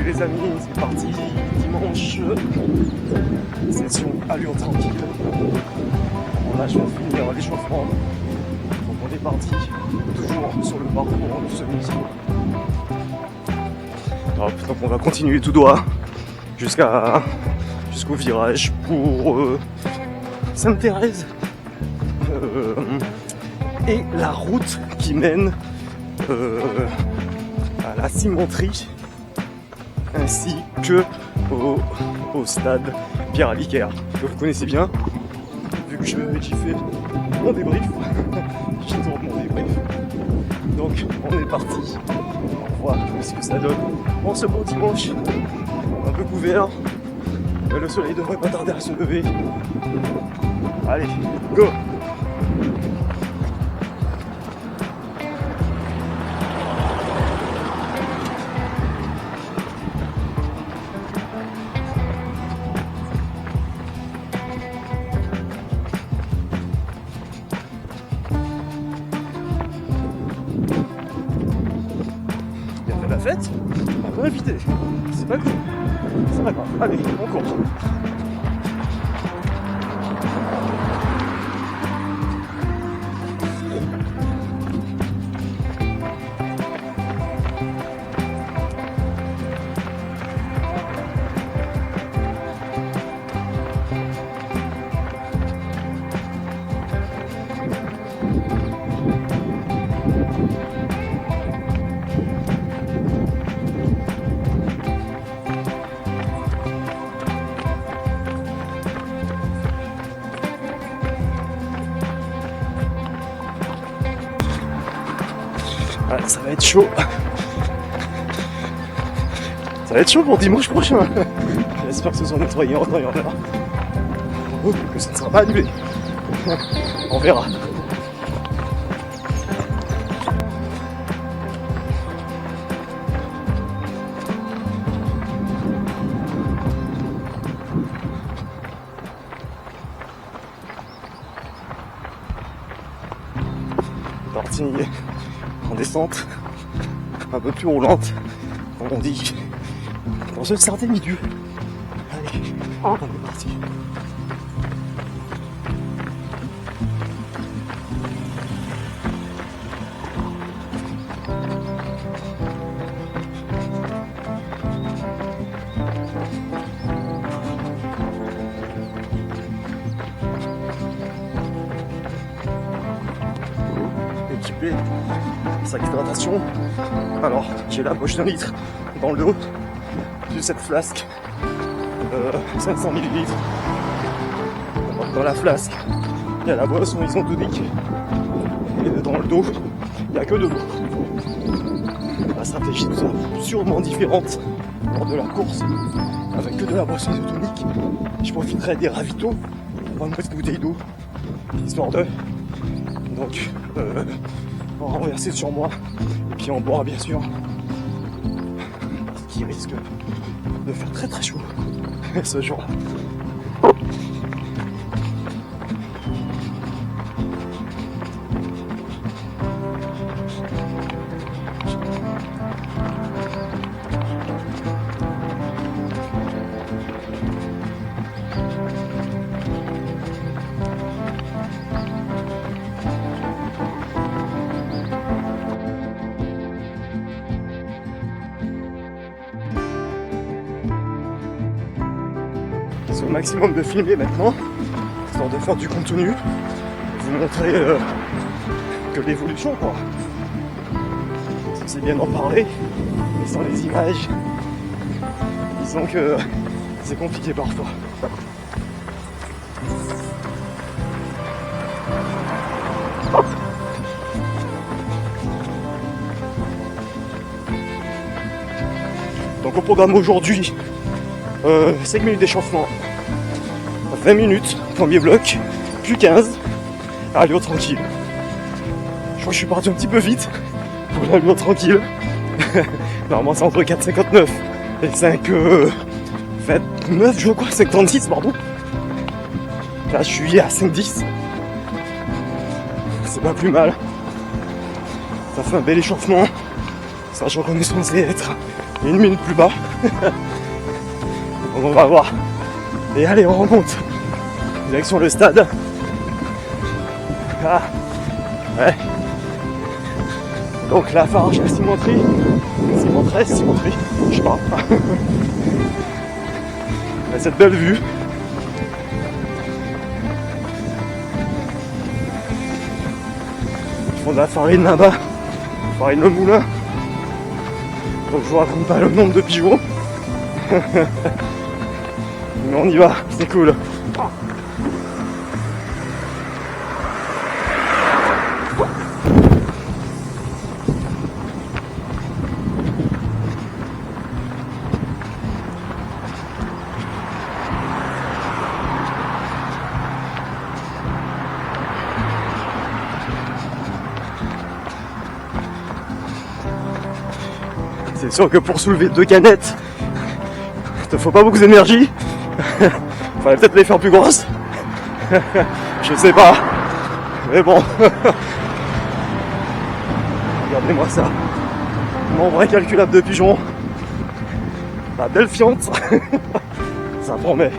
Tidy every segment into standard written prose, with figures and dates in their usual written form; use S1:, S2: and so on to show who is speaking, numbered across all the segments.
S1: les amis, c'est parti, dimanche, session allure tranquille. On a je viens de finir l'échauffement, donc on est parti, toujours sur le parcours de celui-ci. Donc on va continuer tout droit jusqu'au virage pour Sainte-Thérèse et la route qui mène à la cimenterie ainsi que au stade Pierre Aliquer que vous connaissez bien vu que j'ai fait mon débrief. J'ai toujours mon débrief. Donc on est parti, on voit ce que ça donne en ce beau dimanche un peu couvert, le soleil devrait pas tarder à se lever. Allez, go! La fête, on peut inviter, c'est pas cool, c'est pas grave, allez, on court. Ouais, ça va être chaud. Ça va être chaud pour dimanche prochain. J'espère que ce soit nettoyé en temps et en heure. Oh, que ça ne sera pas annulé. On verra. Parti en descente, un peu plus roulante, comme on dit, dans une certaine milieu. Allez, on est parti. Équipé, sac d'hydratation. Alors, j'ai la poche d'un litre dans le dos, j'ai cette flasque 500 ml. Dans la flasque, il y a la boisson isotonique et dans le dos, il n'y a que de l'eau. La stratégie sera sûrement différente lors de la course avec que de la boisson isotonique. Je profiterai des ravitaux pour une petite bouteille d'eau, histoire de... Donc, on va renverser sur moi et puis on boira bien sûr, ce qui risque de faire très très chaud ce jour. Au maximum de filmer maintenant, histoire de faire du contenu, vous montrer que l'évolution quoi. C'est bien d'en parler, mais sans les images, disons que c'est compliqué parfois. Donc au programme aujourd'hui, 5 minutes d'échauffement, 20 minutes, premier bloc, puis 15, allure tranquille. Je crois que je suis parti un petit peu vite pour l'allure tranquille. Normalement c'est entre 4,59 et 5,29 je crois, 56 pardon. Là je suis à 5,10. C'est pas plus mal. Ça fait un bel échauffement, sachant qu'on est censé être et 1 minute plus bas. Donc on va voir. Et allez, on remonte. Direction le stade. Ah, ouais. Donc la Farge, la cimenterie, je sais pas. Cette belle vue. Ils font de la farine là-bas, farine le moulin. Donc je vous raconte pas le nombre de pigeons. Mais on y va, c'est cool. C'est sûr que pour soulever 2 canettes, il te faut pas beaucoup d'énergie. Fallait peut-être les faire plus grosses. Je sais pas. Mais bon. Regardez-moi ça. Nombre incalculable de pigeons. La belle fiente. Ça promet.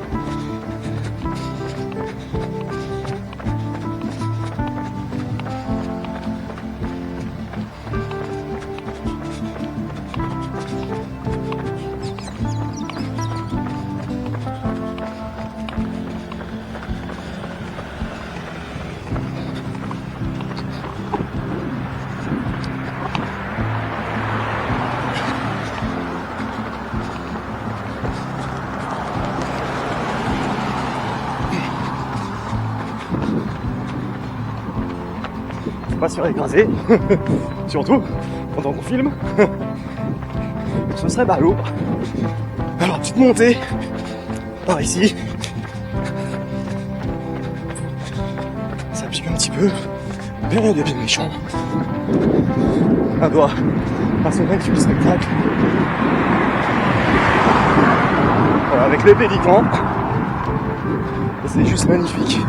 S1: Pas se faire écraser, surtout pendant qu'on filme, ce serait ballot. Alors petite montée par ici, ça pique un petit peu, mais rien de bien méchant. Un doigt à son mec du spectacle. Voilà, avec les pélicans, c'est juste magnifique.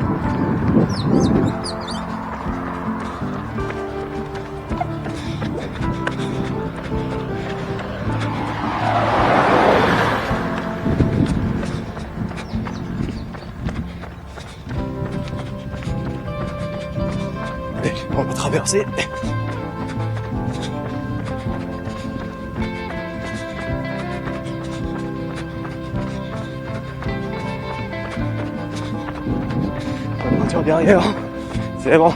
S1: Allez, on va traverser. La voiture derrière, c'est bon.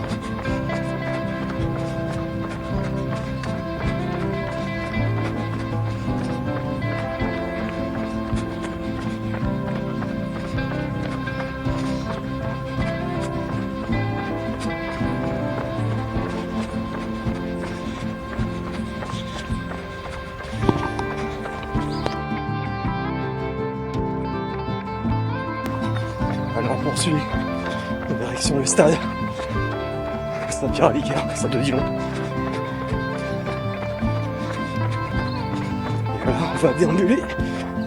S1: Allez, on poursuit en direction du stade. Stade Pierre-Aliquer, stade de Dillon. Et là, on va déambuler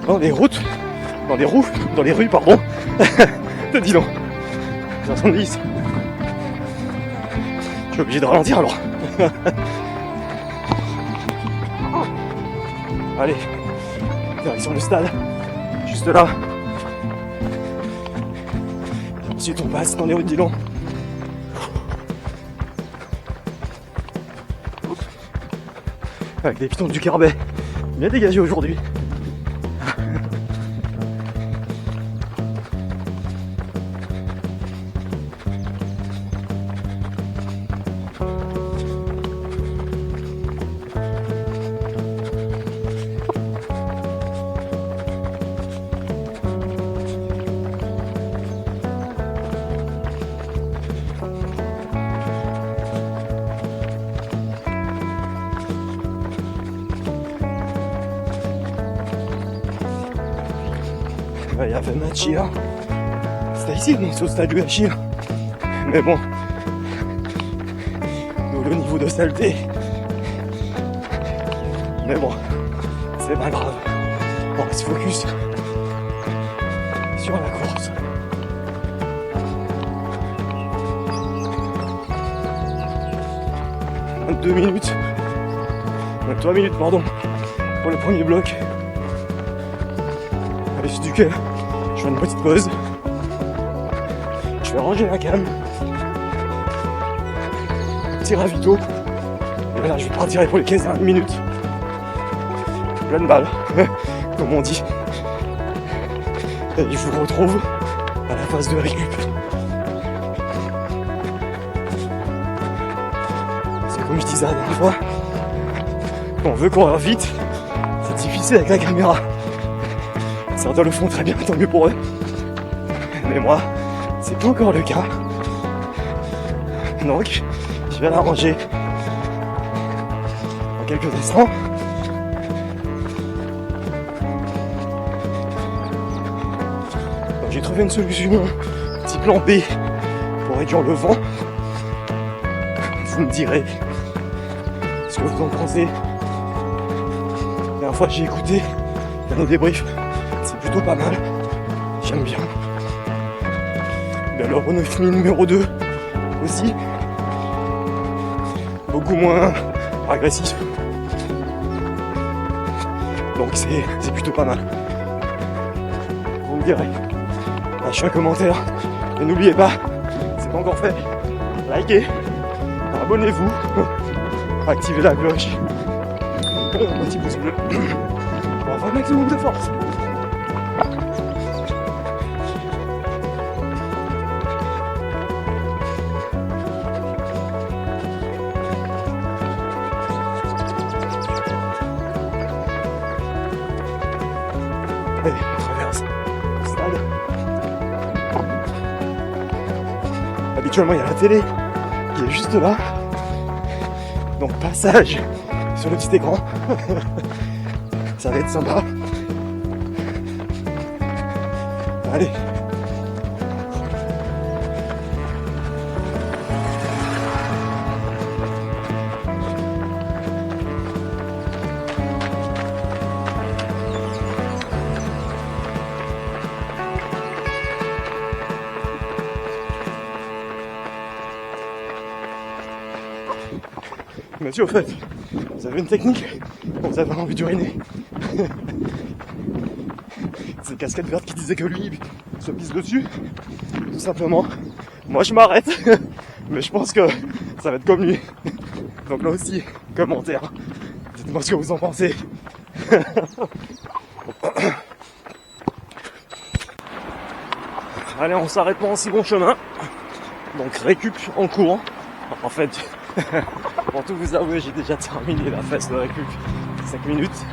S1: dans les routes, dans les rues, pardon, de Dillon. 70. Je suis obligé de ralentir alors. Allez, direction le stade, juste là. Ensuite on passe dans les rues de Dillon. Avec des pitons du Carbet bien dégagés aujourd'hui. Il y avait un match hier. C'était ici, donc c'est au stade du Achille. Mais bon, nous le niveau de saleté. Mais bon, c'est pas grave. On reste focus sur la course. « 22 minutes. 23 minutes, pardon. pour le premier bloc. À l'issue duquel je fais une petite pause. Je vais ranger la cam. Petit ravito. Et là je vais partir pour les 15 dernières minutes. Plein de balles, comme on dit. Et je vous retrouve à la phase de récup. C'est comme je disais la dernière fois, quand on veut courir vite, c'est difficile avec la caméra. Certains le font très bien, tant mieux pour eux. Mais moi, c'est pas encore le cas. Donc, je vais la ranger en quelques instants. Donc, j'ai trouvé une solution, petit plan B pour réduire le vent. Vous me direz ce que vous en pensez. La dernière fois que j'ai écouté nos débriefs, c'est plutôt pas mal. J'aime bien. Le Renault Fini numéro 2 aussi. Beaucoup moins agressif. Donc c'est plutôt pas mal. Vous me direz. Lâchez un commentaire. Et n'oubliez pas, c'est pas encore fait. Likez. Abonnez-vous. Activez la cloche. Un petit pouce bleu. On va faire un maximum de force. Allez, on traverse le stade. Habituellement, il y a la télé qui est juste là. Donc, passage sur le petit écran. Ça va être sympa. Allez. Mathieu, au fait, vous avez une technique quand vous avez envie d'uriner. C'est Casquette Verte qui disait que lui, il se pisse dessus. Tout simplement. Moi, je m'arrête. Mais je pense que ça va être comme lui. Donc là aussi, commentaire. Dites-moi ce que vous en pensez. Allez, on s'arrête pas en si bon chemin. Donc récup en courant. En fait, pour tout vous avouer, j'ai déjà terminé la phase de récup. 5 minutes.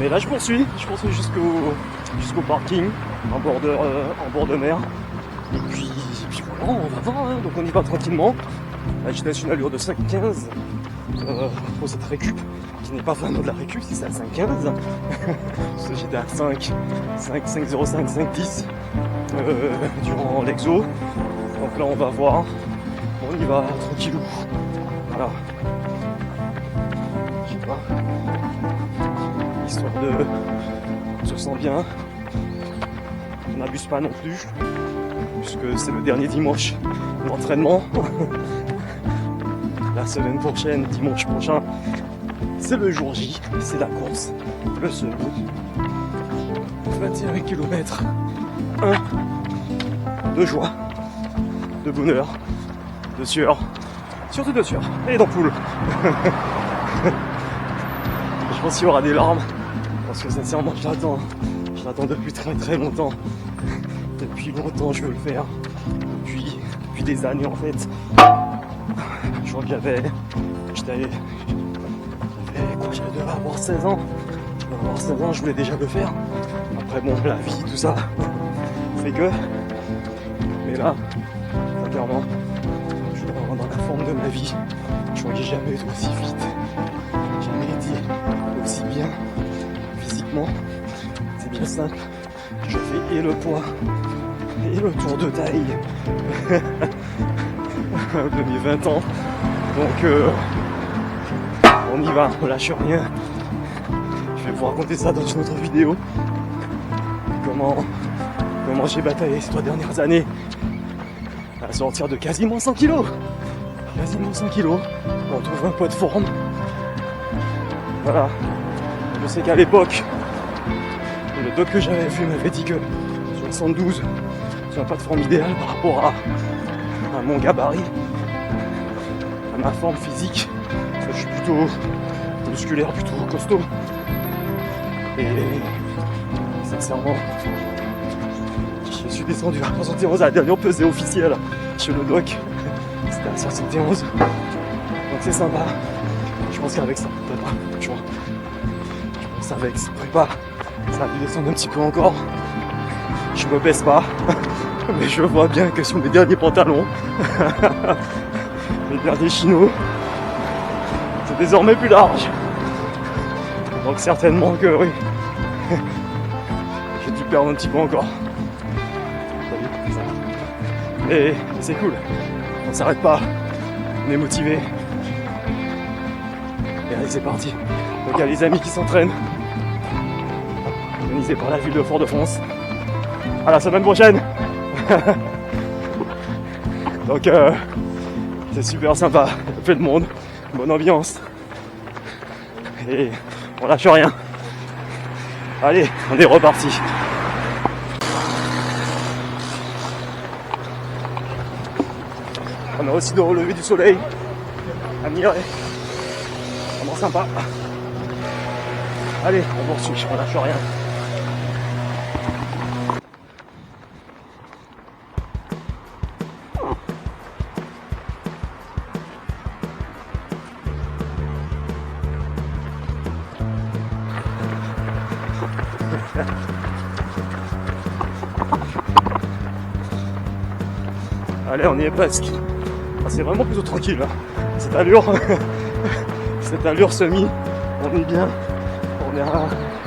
S1: Mais là je poursuis jusqu'au parking en bord de mer. Et puis voilà, on va voir, hein. Donc on y va tranquillement. Là j'ai une allure de 5,15 pour cette récup, qui n'est pas vraiment de la récup si c'est à 5,15. Parce que j'étais à 5,05, 5,10 durant l'exo. Donc là on va voir. On y va tranquillou. Voilà. Je sais pas. Histoire de... On se sent bien. On n'abuse pas non plus. Puisque c'est le dernier dimanche d'entraînement. La semaine prochaine, dimanche prochain, c'est le jour J. C'est la course. Le second. 21 km. De joie. De bonheur. De sueur. Surtout de sueur. Et d'ampoule. Je pense qu'il y aura des larmes. Parce que sincèrement, je l'attends. Je l'attends depuis très très longtemps. Depuis longtemps, je veux le faire. Depuis des années en fait. Je crois que j'avais quoi, je devais avoir 16 ans. Je devais avoir 16 ans, je voulais déjà le faire. Après bon, la vie, tout ça, fait que. Mais là, clairement, je dois avoir dans la forme de ma vie. Je crois que j'ai jamais été aussi vite. Jamais été aussi bien physiquement. C'est bien simple. Je fais et le poids et le tour de taille de mes 20 ans. Donc on y va, on lâche rien. Je vais vous raconter ça dans une autre vidéo. Comment j'ai bataillé ces 3 dernières années à sortir de quasiment 100 kilos. Quasiment 100 kilos. On trouve un poids de forme. Voilà. Je sais qu'à l'époque, le doc que j'avais vu m'avait dit que 72, c'est pas de forme idéale par rapport à mon gabarit, à ma forme physique. Je suis plutôt musculaire, plutôt costaud. Et sincèrement, je suis descendu à 71 à la dernière pesée officielle chez le doc. C'était à 71. Donc c'est sympa. Je pense qu'avec ça, tu vois. Je pense qu'avec cette prépa, ça a dû descendre un petit peu encore. Je me baisse pas. Mais je vois bien que sur mes derniers pantalons, mes derniers chinos, c'est désormais plus large. Donc certainement que oui. J'ai dû perdre un petit peu encore. Mais c'est cool. On s'arrête pas. On est motivé. Et allez, c'est parti. Donc il y a les amis qui s'entraînent. Organisé par la ville de Fort-de-France. À la semaine prochaine. Donc c'est super sympa. Il y a plein de monde. Bonne ambiance. Et on lâche rien. Allez, on est reparti. On a aussi de relever du soleil à admirer. Vraiment sympa. Allez, on poursuit, on lâche rien. Allez, on y est presque. C'est vraiment plutôt tranquille là. Cette allure semi, on est bien. On est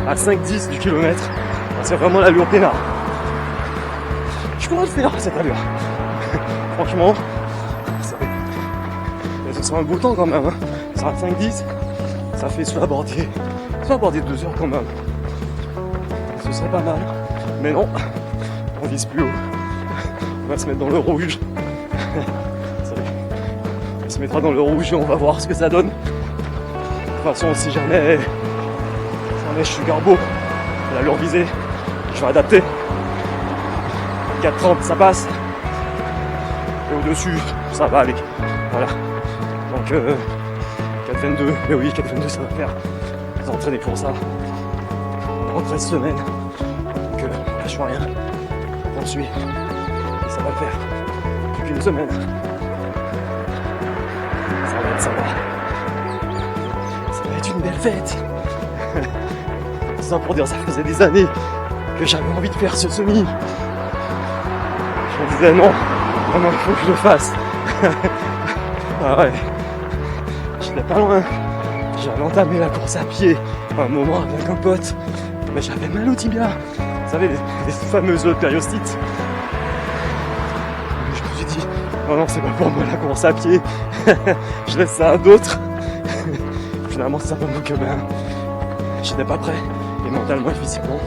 S1: à 5-10 du kilomètre. C'est vraiment l'allure peinard. Je pourrais le faire cette allure. Franchement, ce sera un beau temps quand même. Hein. Ça sera 5-10. Ça fait soit aborder 2 heures quand même. Ce serait pas mal. Mais non, on vise plus haut. On va se mettre dans le rouge. On se mettra dans le rouge et on va voir ce que ça donne. De toute façon, si jamais je suis garbo, l'allure visée, je vais adapter. 4,30 ça passe. Et au-dessus, ça va aller. Voilà. Donc 4,22, mais oui, 4,22 ça va faire. Vous entraînez pour ça. On rentre 13 semaines. Donc on lâche rien. On suit. Et ça va le faire. Depuis une semaine. Ça va être sympa. Ça va être une belle fête. Tout ça pour dire, ça faisait des années que j'avais envie de faire ce semi. Je me disais non, vraiment il faut que je le fasse. Ah ouais. J'étais pas loin. J'avais entamé la course à pied à un moment avec un pote. Mais j'avais mal au tibia. Vous savez, les fameuses périostites. Je me suis dit, non, c'est pas pour moi la course à pied. Je laisse ça à d'autres. Finalement, c'est simplement que j'étais pas prêt. Et mentalement et physiquement.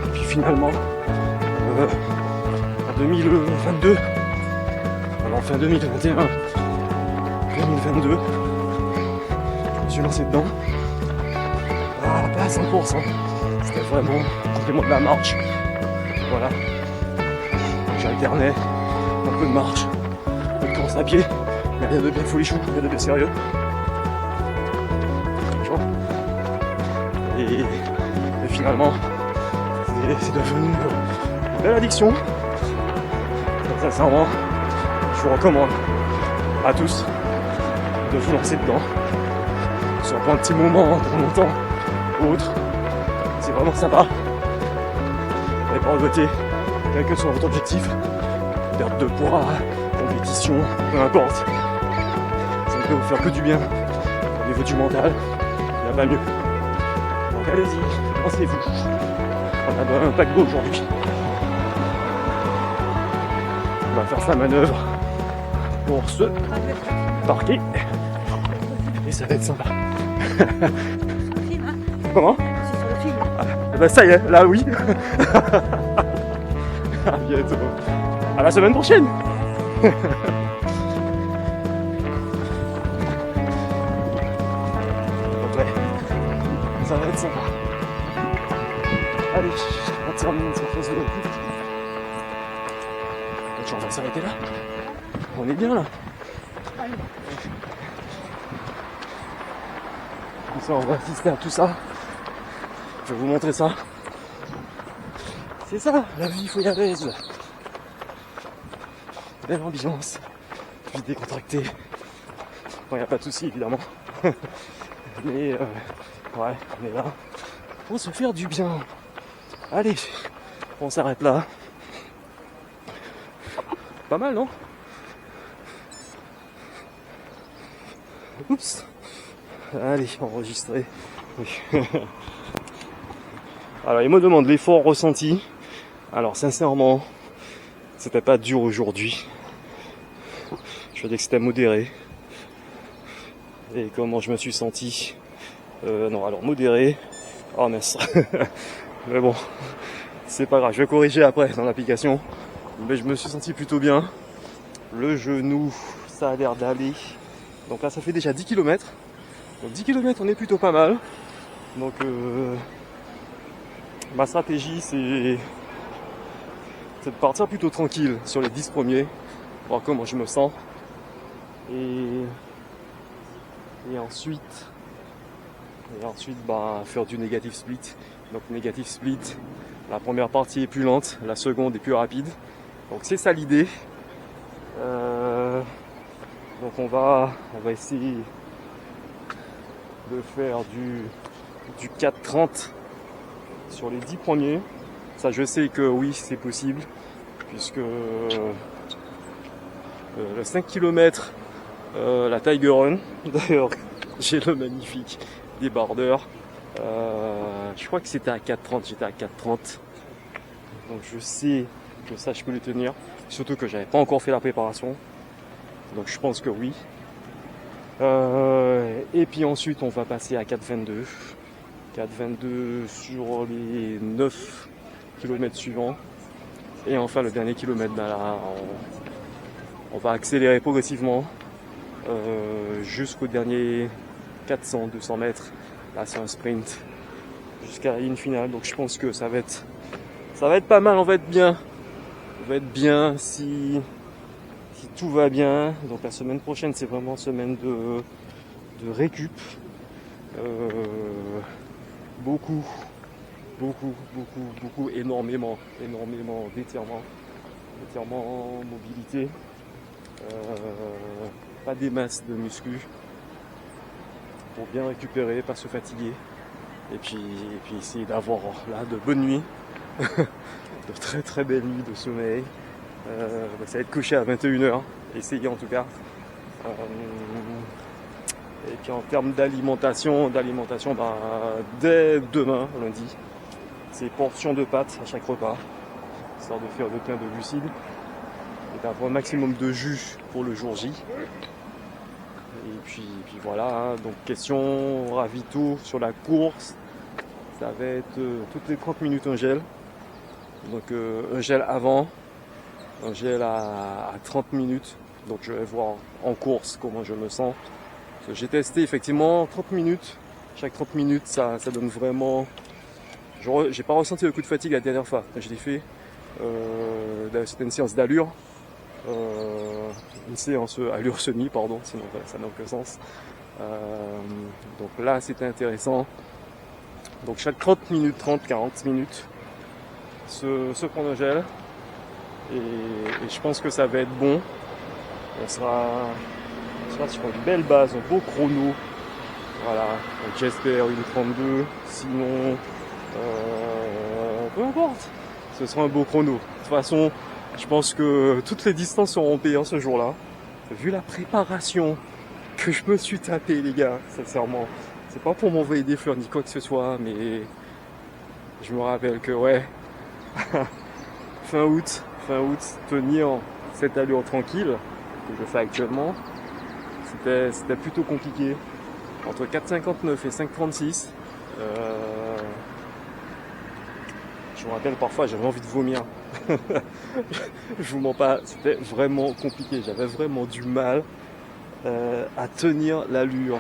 S1: Et puis finalement, en 2022, alors fin 2021, 2022, je me suis lancé dedans. Ah, pas à 100%. C'était vraiment complément de la marche. Voilà. J'alternais un peu de marche, un peu de course à pied, mais rien de bien folichon, rien de bien sérieux. Et finalement, c'est devenu une belle addiction. Donc, sincèrement, je vous recommande à tous de vous lancer dedans. Sur un petit moment, pour longtemps, ou autre. C'est vraiment sympa. Et pas regretter, quel que soit votre objectif, perte de poids, compétition, peu importe. Ça ne peut vous faire que du bien. Au niveau du mental, il n'y a pas mieux. Donc allez-y, lancez-vous. On a un paquebot aujourd'hui. On va faire sa manœuvre pour se parquer. Et ça va être sympa. Comment ? Bah ça y est, là oui. À bientôt. À la semaine prochaine. Ça va être sympa. Allez, on termine cette phase de la coupe. On va s'arrêter là. On est bien là. Comme ça, on va assister à tout ça. Je vais vous montrer ça. C'est ça, la vie fouillabaisse. Belle ambiance. Vie décontractée. Bon, il n'y a pas de souci évidemment. Mais ouais, on est là pour se faire du bien. Allez, on s'arrête là. Pas mal, non? Oups. Allez, enregistrer. Oui. Alors, il me demande l'effort ressenti. Alors, sincèrement, c'était pas dur aujourd'hui. Je veux dire que c'était modéré. Et comment je me suis senti? Non, alors modéré. Oh mince. Mais bon, c'est pas grave. Je vais corriger après dans l'application. Mais je me suis senti plutôt bien. Le genou, ça a l'air d'aller. Donc là, ça fait déjà 10 km. Donc 10 km, on est plutôt pas mal. Donc ma stratégie, c'est de partir plutôt tranquille sur les 10 premiers. Voir comment je me sens. Et ensuite, faire du negative split. Donc negative split, la première partie est plus lente, la seconde est plus rapide. Donc c'est ça l'idée. Donc on va essayer de faire du 4,30 sur les 10 premiers. Ça, je sais que oui, c'est possible, puisque le 5 km, la Tiger Run, d'ailleurs j'ai le magnifique débardeur, je crois que c'était à 4,30, j'étais à 4,30, donc je sais que ça je peux le tenir, surtout que j'avais pas encore fait la préparation, donc je pense que oui. Et puis ensuite on va passer à 4,22 sur les 9 km suivants, et enfin le dernier kilomètre, ben là on va accélérer progressivement jusqu'au dernier 400-200 mètres. Là c'est un sprint jusqu'à la ligne finale, donc je pense que ça va être pas mal, on va être bien si tout va bien. Donc la semaine prochaine c'est vraiment semaine de récup, beaucoup, énormément d'étirements, mobilité, pas des masses de muscu pour bien récupérer, pas se fatiguer, et puis essayer d'avoir là de bonnes nuits, de très très belles nuits de sommeil. Ça va être couché à 21h, essayer en tout cas. Et puis en termes d'alimentation, dès demain, lundi, c'est portion de pâtes à chaque repas, histoire de faire le plein de glucides et d'avoir un maximum de jus pour le jour J. Et puis voilà, hein. Donc question ravito sur la course, ça va être toutes les 30 minutes un gel. Donc un gel avant, un gel à 30 minutes. Donc je vais voir en course comment je me sens. J'ai testé effectivement 30 minutes. Chaque 30 minutes, ça donne vraiment... J'ai pas ressenti le coup de fatigue la dernière fois. Je l'ai fait. C'était une séance d'allure. Une séance allure semi, pardon, sinon ça n'a aucun sens. Donc là, c'était intéressant. Donc chaque 30 minutes, 40 minutes, se prendre un gel. Et je pense que ça va être bon. On sera sur une belle base, un beau chrono. Voilà, donc j'espère une 32. Sinon, peu importe, ce sera un beau chrono. De toute façon, je pense que toutes les distances seront payantes ce jour-là. Vu la préparation que je me suis tapé, les gars, sincèrement, c'est pas pour m'envoyer des fleurs ni quoi que ce soit, mais je me rappelle que ouais, fin août, tenir cette allure tranquille que je fais actuellement, c'était plutôt compliqué. Entre 4,59 et 5,36, je me rappelle parfois j'avais envie de vomir. Je vous mens pas, c'était vraiment compliqué. J'avais vraiment du mal à tenir l'allure.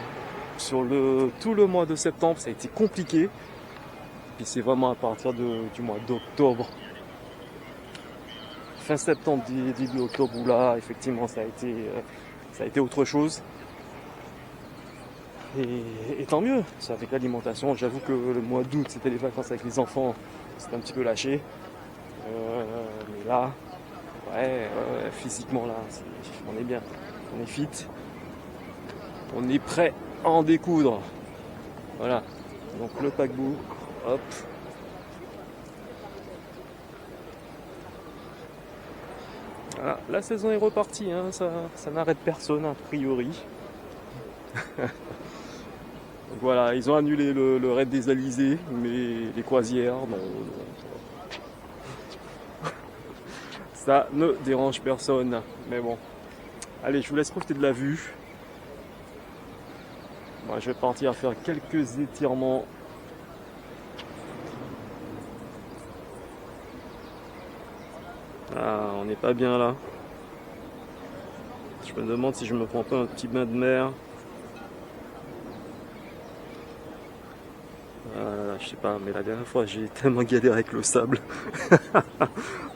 S1: sur tout le mois de septembre, ça a été compliqué. Puis c'est vraiment à partir du mois d'octobre, fin septembre, début octobre, où là, effectivement, ça a été autre chose. Et tant mieux, ça avec l'alimentation. J'avoue que le mois d'août, c'était les vacances avec les enfants, c'était un petit peu lâché. Mais là, ouais, physiquement là, on est bien, on est fit, on est prêt à en découdre. Voilà, donc le paquebot, hop. Voilà, la saison est repartie, hein, ça n'arrête personne a priori. Donc voilà, ils ont annulé le raid des Alizés, mais les croisières, non. Ça ne dérange personne, mais bon. Allez, je vous laisse profiter de la vue. Moi, je vais partir faire quelques étirements. Ah, on n'est pas bien là. Je me demande si je me prends pas un petit bain de mer. Je sais pas, mais la dernière fois j'ai tellement galéré avec le sable.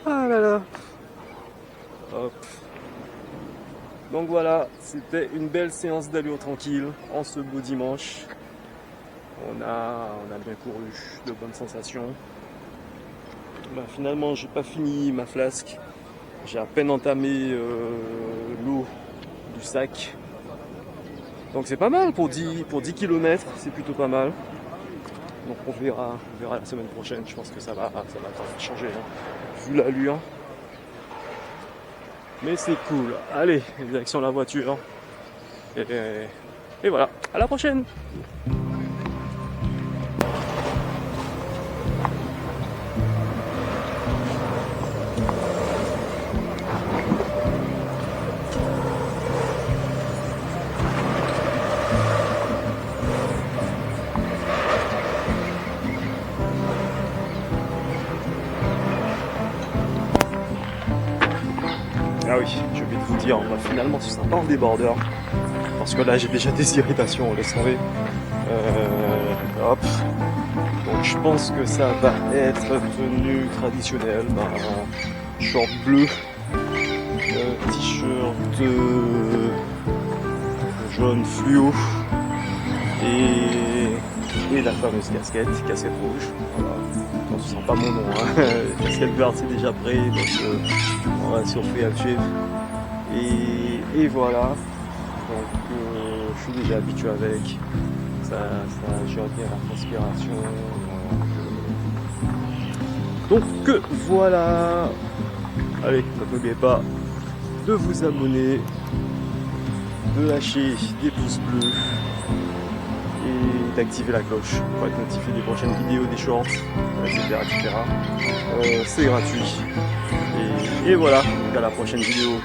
S1: Ah là là. Hop. Donc voilà, c'était une belle séance d'allure tranquille en ce beau dimanche. On a bien couru, de bonnes sensations. Finalement, j'ai pas fini ma flasque. J'ai à peine entamé l'eau du sac. Donc c'est pas mal pour 10 km, c'est plutôt pas mal. Donc on verra la semaine prochaine, je pense que ça va changer, hein, vu l'allure. Mais c'est cool. Allez, direction la voiture. Et voilà, à la prochaine. Ah oui, je vais vous dire, finalement ce sera pas en débordeur, parce que là j'ai déjà des irritations, laisse tomber. Hop. Donc je pense que ça va être tenue traditionnelle, short bleu, t-shirt jaune fluo et la fameuse casquette rouge. Voilà. Non, ce sera pas mon nom, hein. Casquette verte c'est déjà prêt, donc on va surfer à suivre. Et voilà. Donc je suis déjà habitué avec. Ça gère bien la transpiration. Donc voilà. Allez, n'oubliez pas de vous abonner, de lâcher des pouces bleus et d'activer la cloche pour être notifié des prochaines vidéos, des shorts, etc. C'est gratuit. Et voilà, donc à la prochaine vidéo.